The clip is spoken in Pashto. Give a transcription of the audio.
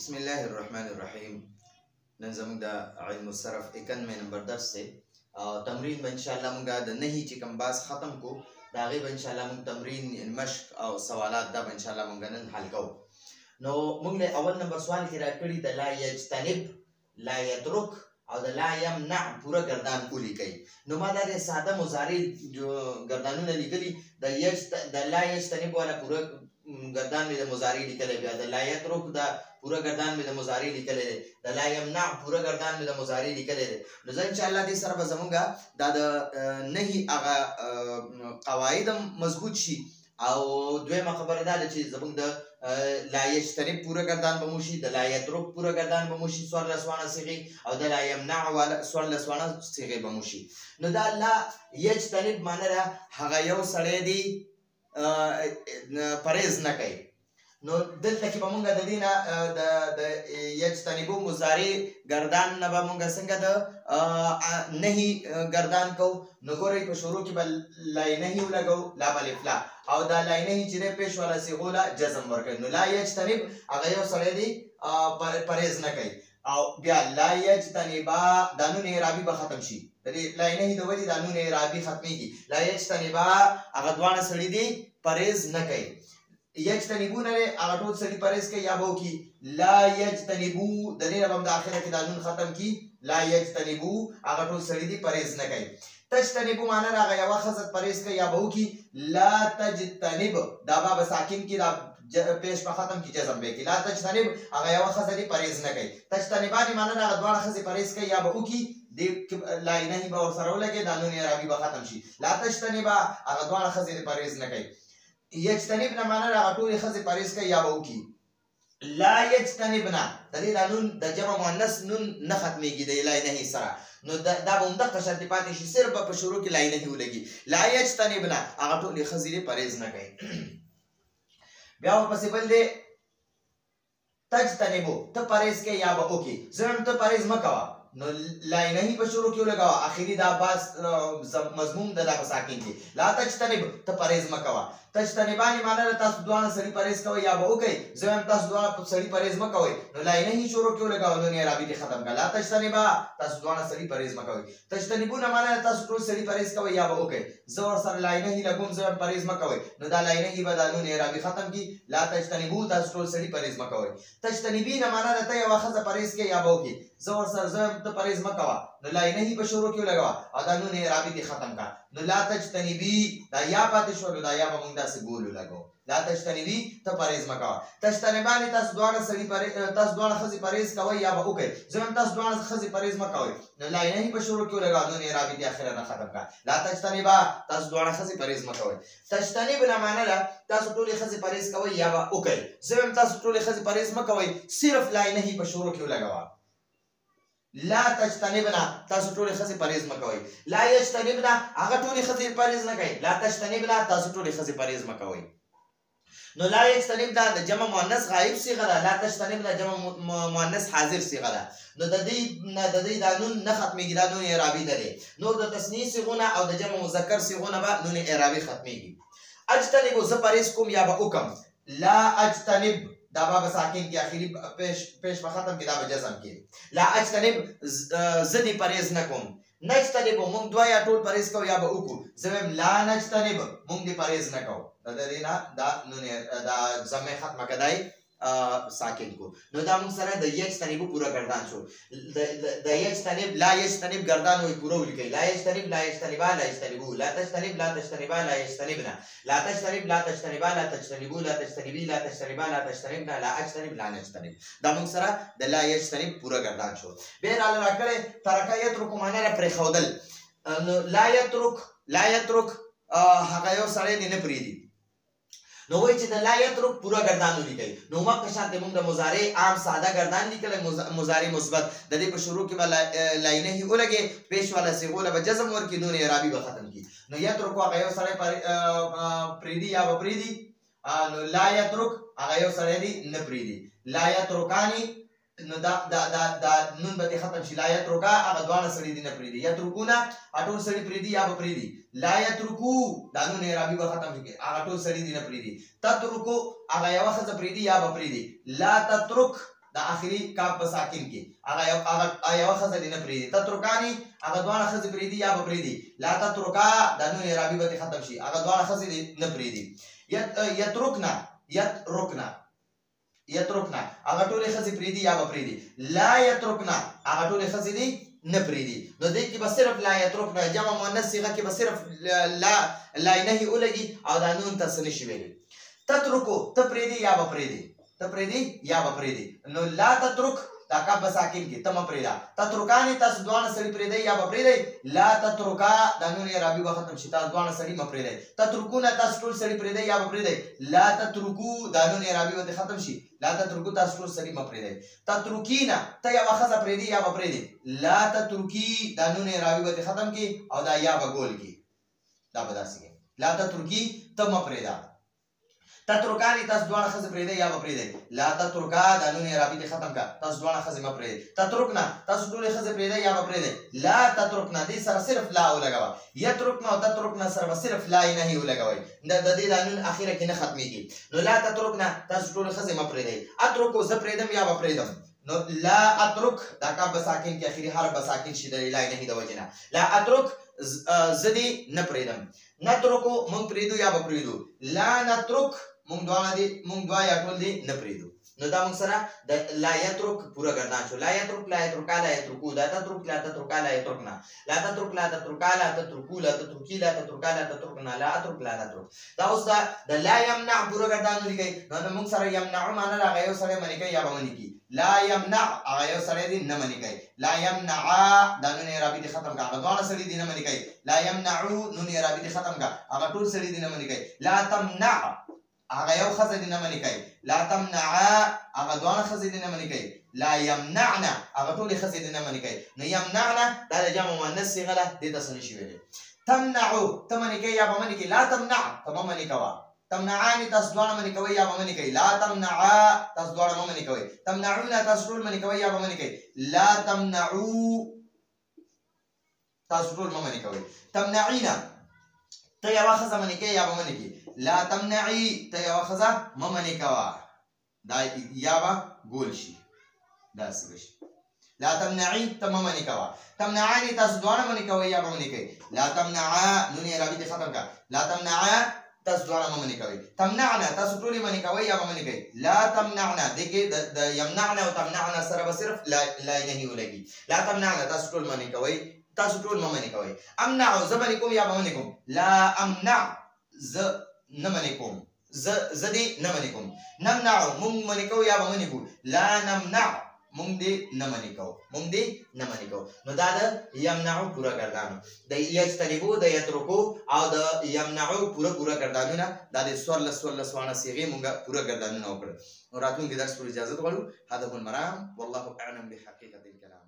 بسم الله الرحمن الرحیم. نن زموږ د علم الصرف 91 نمبر درس دی او تمرین به ان شاء الله موږ د نهي چې کوم باز ختم کو دا غي به ان شاء الله موږ تمرین مشق او سوالات دا به ان شاء الله موږ نن حل کوو. نو موږ له اول نمبر سوال کې راکړی د لا یجتنب، لا یترک او د لا یمنع پورا گردان کولی کوي. نو ما دا ساده مضارع گردانونه لیکلي د لا یجتنب والا پورا گردان می د مضارع لیکلی، بیا د لا یترک دا پورا گردان می د مضارع لیکلی دی، د لا یمنع پورا گردان می د مضارع لیکلی دی. نو زه انشاءالله دې سره به زمونږ دا د نهي هغه قواعد مضبوط شي او دویمه خبره دا ده چې زمونږ د لا یجتنب پورا گردان به مو شي، د لا یترک پورا گردان به مو شي 14 وانه صیغې او د لا یمنع 14 وانه صیغې به مو شي. نو دا لا یجتنب معنی ده هغه یو سړی دی پرهیز نه کوي. نو دلته کې به مونږ د دې نه د یجتنبو مضارع گردان نه به مونږ څنګه د نهي گردان کوو. نو ګورئ په شروع کې به لای نهي ولګو لا الف لا او دا لای نهي چې دی پیش والا صیغو له جزم ورکوي. نو لا یجتنب هغه یو سړی دی پرهیز نه کوي او بیا لا یجتنبا دا نون اعرابي به ختم شي، د دې لای نهي د ولې دا نون اعرابي ختمیږي. لا یجتنبا هغه دواړه سړي دي پرهیز نه کوي. یجتنبون هغه ټول سړي پرهیز کوي یا به وکړي لا یجتنبو د دې نه به هم د اخره کې دا نون ختم کي لا یجتنبو هغه ټول سړي دي پرهیز نه کوي. تجتنبو معنی هغه یوه ښځه پرهیز کوي یا به وکړي لا تجتنب دا با به ساکن کې دا پیش په ختم کې جزم به کې لا تجتنب هغه یوه ښځه دي پرهیز نه کوي. تجتنبانې معنی هغه دواړه ښځې پرهیز کوي یا به وکړي د لا نهي به ورسره ولګي دا نون اعرابي به ختم شي. لا تجتنبا هغه دواړه ښځې دي پرهیز نه کوي. یجتنب نه معنی هغه ټولې ښځې پرهیز کوي یا به وکړي لا یجتنبنا د دې دا نون د جمع مؤنث نون نه ختمیږي د لا نهي سره. نو دا به همدغه شرط پاتې شي، صرف به په شروع کې لا نهي ولګي لا یجتنبنا هغه ټولې ښځې دي پرهیز نه کوي. بیا ورپسې بل دی تجتنبو ته پرهیز کوي یا به وکړي. زه هم ته پرهیز مه کوه، نو لا نهي په شروع کې ولګوه اخري دا باس مضموم د دا په ساکن کې لا تجتنب ته پرهیز مه کوه. تجتنبانې معنی ده تاسو دواړه سړي پرهیز کوئ یا به وکئ. زه وایم تاسو دواړه سړي پرهیز مه کوئ، نو لا نهي شروع کې ولګوه نون اعرابي دې ختم کړه لا تجتنبا تاسو دواړه سړي پرهیز مه کوئ. تجتنبونه معنی ده تاسو ټول سړي پرهیز کوئ یا به وکئ. زه ورسره لا نهي لګوم زه وایم پرهیز مه کوئ، نو دا لا نهي به دا نون اعرابي ختم کړي لا تجتنبو تاسو ټول سړي پرهیز مه کوئ. تجتنبین معنی ده ته یوه ښځه پرهیز کوي یا به وکړي. زه ورسره زه ته پرهیز مه کوه، نو لا نهي په شروع کې ولګوه او دا نون اعرابي دې ختم کړه. نو لا تجتنبي دا یا پاتې شو، نو دا یا به موږ داسې ګول ولګو لا تجتنبي ته پرهیز مه کوه. تجتنبانې تاسو دواړه ښځې پرهیز کوئ یا به وکئ. زه وایم تاسو دواړه ښځې پرهیز مه کوئ، نو لا نهي په شروع کې ولګوه نون اعرابي دې اخره نه ختم کړه لا تجتنبا تاسو دواړه ښځې پرهیز مه کوئ. تجتنب نه معنی ده تاسو ټولې ښځې پرهیز کوئ یا به وکئ. زه وایم تاسو ټولې ښځې پرهیز مه کوئ، صرف لا نهي په شروع کې ولګوه لا تجتنبنا تاسو ټولې ښځې پرهیز مه کوئ. لا یجتنبنا هغه ټولې ښځې پرهیز نه کوي. لا تجتنبنا تاسو ټولې ښځې پرهیز مه کوئ. نو لا یجتنب دا د جمع مؤنث غایب صیغه ده، لا تجتنب دا جمع مؤنث حاضر صیغه ده. نو د دې دا نون نه ختمیږي دا نون اعرابي ده دی. نور د تثنیې صیغونه او د جمع مذکر صیغونه به نون اعرابي ختمیږي. اجتنبو زه پرهیز کوم یا به وکم. لا اجتنب دا به ساکن کې اخري پیش په ختم کې دا به جزم کې لا اجتنب زه دې پرهیز نه کوم. نجتنبو مونږ دوه یا ټول پرهیز کوو یا به وکړو. زه وایم لا نجتنب مونږ دې پرهیز نه کوو. د دې نه دا نون دا ضمه ختمه کدای ساکن کو. نو دا موږ سره د یجتنبو پورا گردان شو. د یجتنب لا یجتنب گردان وي پورا ولیکئ. لا یجتنب لا یجتنبا لا یجتنبو لا تجتنب لا تجتنبا لا یجتنبنا لا تجتنب لا تجتنبا لا تجتنبو لا تجتنبي لا تجتنبا لا تجتنبنا لا اجتنب لا نجتنب. دا موږ سره د لا یجتنب پورا گردان شو. بهرحال راکړی ترکه یترک معنی را پرېښودل. لا یترک هغه یو سړی دی نه پرېږدي. نو وایي چې د لا یترک پورا گردان ولیکئ. نو مخکې شانتې موږ د مضارع عام ساده گردان لیکلی مضارع مثبت د دې په شروع کې به لا نهي ولګې پیش والا صیغو له به جزم ورکړي نون اعرابي به ختم کړي. نو یترکو هغه یو سړی پرېږدي یا به پرېږدي. نو لا یترک هغه یو سړی دی نه پرېږدي. لا یترکانې نو دا نون به ختم شي. لا یترکا هغه دواړه سړي دي نه پرېږدي. یترکونه ټول سړي پرېږدي یا به پرېږدي. لا یترکو دا نون اعرابي به ختم شي هغه ټول سړي دي نه پرېږدي. تترکو هغه یوه ښځه پرېږدي یا به پرېږدي. لا تترک د اخري کاف په ساکن کې هغه یو خزه دې نه پریدي تترکانی هغه دوه خزه پریدي یا به پریدي لا تترکا د نون اعرابي به ختم شي هغه دوه خزه دې نه پریدي یترکنا هغه ټول خزه پریدي یا به پریدي لا یترکنا هغه ټول خزه دې نه پریدي نو دې کې به صرف لا یترکنا جمع مؤنث صيغه کې به صرف لا نهي ولګي او د نون تسنی شي ویل تترکو تپریدي یا به پریدي نو لا تترک دا کاف ساکن کې تم پریدا تترکانی تاسو دوه سړي پریدي یا به پریدي لا تترکا د نون اعرابي به ختم شي تاسو دوه سړي م پریدي تترکونا تاسو ټول سړي پریدي یا به پریدي لا تترکو د نون اعرابي به ختم شي لا تترکو تاسو ټول سړي م پریدي تترکینا ته یا خزه پریدي یا به پریدي لا تترکی د نون اعرابي به ختم کی او دا یا به ګول کی دا به داسې لا تترکی تم پریدا تترکانی تاسو دوه خزه پریدي یا به پریدي لا تترکا د نون اعرابي دې ختم کا تاسو دوه خزه م پریدي تترکنا تاسو ټول خزه پریدي یا به پریدي لا تترکنا دې سره صرف لا ولګوا یترکنا او تترکنا سره صرف لا نه ولګوي د دې د نون اخیره کې نه ختميږي نو لا تترکنا تاسو ټول خزه م پریدي اترکو ز پریدم یا به پریدم نو لا اترک دا کا بساکن کې اخیری حرف بساکن شي د لا نه د وجنه لا اترک زدي نه پریدم نترکو مونږ پریدو یا به پریدو لا نترک مونږ دوه یا ټول دي نه پریدو نو دا مونږ سره د لا یترک پورا ګرځا شو لا یترک لا یترکو دا تترک لا یترکنا لا تترک لا تترکو لا تترکی لا تترکنا لا اترک لا نترک دا اوس د لا یمنع پورا ګرځا نه لګي نو مونږ سره یمنع معنا راغی یو سره منی کوي یا به منی کی لا یمنع هغه یو سره دي نه منی کوي لا یمنع دا نون اعرابي دي ختم کا هغه دوه سره دي نه منی کوي لا یمنعو نون اعرابي دي ختم کا هغه ټول سره دي نه منی کوي لا تمنع هغه یو خزه دي نه منی کوي لا تمنع هغه دوه خزه دي نه منی کوي لا يمنعنا هغه ټول خزه دي نه منی کوي نو يمنعنا دا د جمع مؤنث صيغه ده دې تاسو نشي ویلي تمنعو تمنی کوي یا به منی کوي لا تمنع تمام منی کوا تمنعانی تاسو دوه منی کوي یا به منی کوي لا تمنعا تاسو دوه منی کوي تمنعونا تاسو ټول منی کوي یا به منی کوي لا تمنعو تاسو ټول منی کوي تمنعینا ته یو خزه منی کوي یا به منی کوي لا تمنعي ته یو خزه ممنی کوا دا یا با ګول شي دا څه لا تمنعي ته ممنی کوا تمنعانی تاسو دوه منی کوي یا به منی کوي لا تمنعا نون اعرابي دې ختم کا لا تمنعا تاسو دوه ممنی کوي تمنعنا تاسو ټول منی کوي یا به منی کوي لا تمنعنا دغه د يمنعنا او تمنعنا سره به صرف لا نه ولګي لا تمنعنا تاسو ټول منی کوي تاسو ټول ممنی کوي امنع زبنکم یا به منی کوم لا امنع ز نمنکم زدي نمنکم نمنع مونږ منکو یا به منکو لا نمنع مونږ دې نمنکو نو دا د یمنعو پورا ګردانو د یجتنبو د یترکو او د یمنعو پورا ګردانونه دا د سورلس وانه صيغه مونږ پورا ګردانونه وکړو نو راتلونکي درس پر اجازه غواړو هدف المرام والله اعلم بحقيقه الكلام